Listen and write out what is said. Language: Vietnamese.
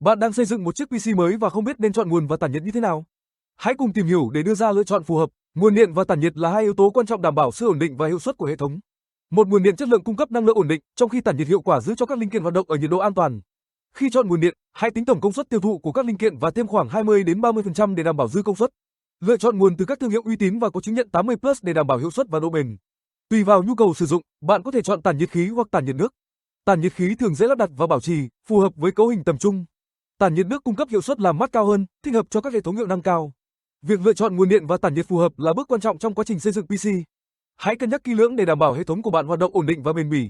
Bạn đang xây dựng một chiếc PC mới và không biết nên chọn nguồn và tản nhiệt như thế nào? Hãy cùng tìm hiểu để đưa ra lựa chọn phù hợp. Nguồn điện và tản nhiệt là hai yếu tố quan trọng đảm bảo sự ổn định và hiệu suất của hệ thống. Một nguồn điện chất lượng cung cấp năng lượng ổn định, trong khi tản nhiệt hiệu quả giữ cho các linh kiện hoạt động ở nhiệt độ an toàn. Khi chọn nguồn điện, hãy tính tổng công suất tiêu thụ của các linh kiện và thêm khoảng 20 đến 30% để đảm bảo dư công suất. Lựa chọn nguồn từ các thương hiệu uy tín và có chứng nhận 80+ để đảm bảo hiệu suất và độ bền. Tùy vào nhu cầu sử dụng, bạn có thể chọn tản nhiệt khí hoặc tản nhiệt nước. Tản nhiệt khí thường dễ lắp đặt và bảo trì, phù hợp với cấu hình tầm trung. Tản nhiệt nước cung cấp hiệu suất làm mát cao hơn, thích hợp cho các hệ thống hiệu năng cao. Việc lựa chọn nguồn điện và tản nhiệt phù hợp là bước quan trọng trong quá trình xây dựng PC. Hãy cân nhắc kỹ lưỡng để đảm bảo hệ thống của bạn hoạt động ổn định và bền bỉ.